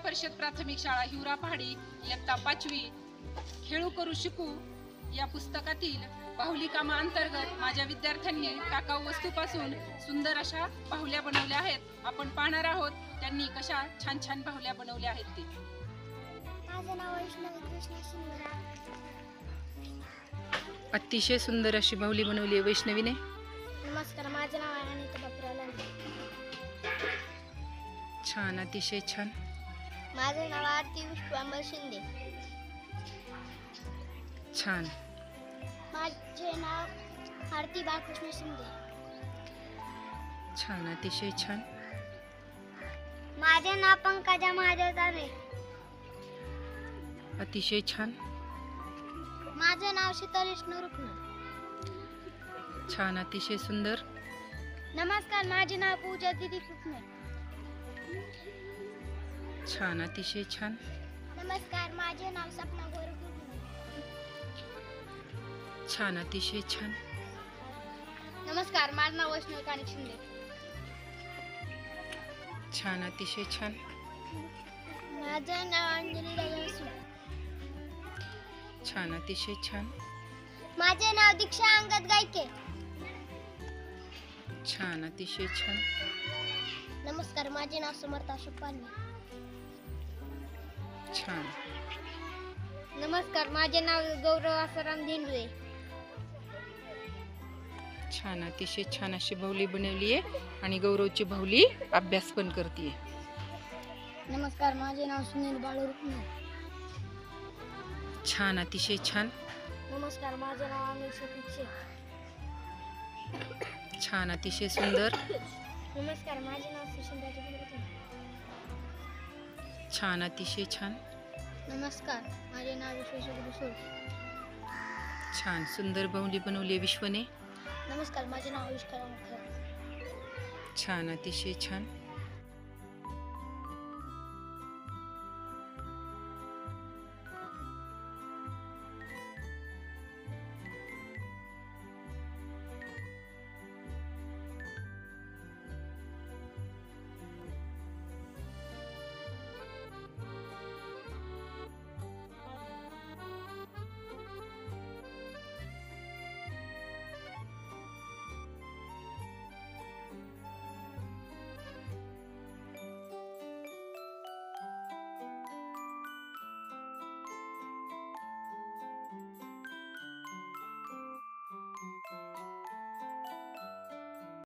परिषद प्राथमिक शाळा हिवरा पहाडी इयत्ता 5वी खेळू करू शिकू या पुस्तकातील बाहुली कामा अंतर्गत माझ्या विद्यार्थ्यांनी टाकाऊ वस्तूपासून सुंदर अशा बाहुल्या बनवल्या आहेत। आपण पाहणार आहोत त्यांनी कशा छान छान बाहुल्या बनवल्या आहेत ते। माझे नाव वैष्णवी कृष्ण शिंदे। अतिशय सुंदर अशी बाहुली बनवली आहे वैष्णवीने। नमस्कार, माझे नाव आहे अनिता बापूराव लांडे। छान, अतिशय छान। माझे नाव आरती विश्वांबर शिंदे। छान। माझे नाव आरती बाळकृष्ण शिंदे। छान, अतिशय छान। माझे नाव पंकजा महादेव तारे। अतिशय छान। माझे नाव शीतल विष्णू रुक्ण। छान, अतिशय सुंदर। नमस्कार, माझे नाव पूजा दीदी कृष्ण। छान, अतिशय छान। नमस्कार, माझे नाव सपना गोरे कृष्ण। छान, अतिशय छान। नमस्कार, माझे नाव वैष्णवी कानिक शिंदे। छान, अतिशय छान। माझे नाव अंजली राजवंशी। छान, अतिशय छान। माझे नाव दीक्षा अंगद गायके। छान, अतिशय छान। नमस्कार, माझे नाव समर्थ अशोक पालवे। छान। नमस्कार, माझे नाव गौरव आसाराम धेंडवे। छान, अतिशय छान अशी बाहुली बनवली आहे आणि गौरवची बाहुली अभ्यास पण करते। नमस्कार, माझे नाव सुनील बाळू रुक्ण। छान, अतिशय छान। नमस्कार, माझे नाव अनिल शफीक शेख। छान, अतिशय सुंदर। नमस्कार, माझे नाव सुशील राजे। छान, अतिशय छान। नमस्कार, माझे नाव विश्वेश्वर गुरुसोड। छान, सुंदर बाहुली बनवली आहे विश्वने। नमस्कार, माझे नाव आविष्कार। छान, अतिशय छान।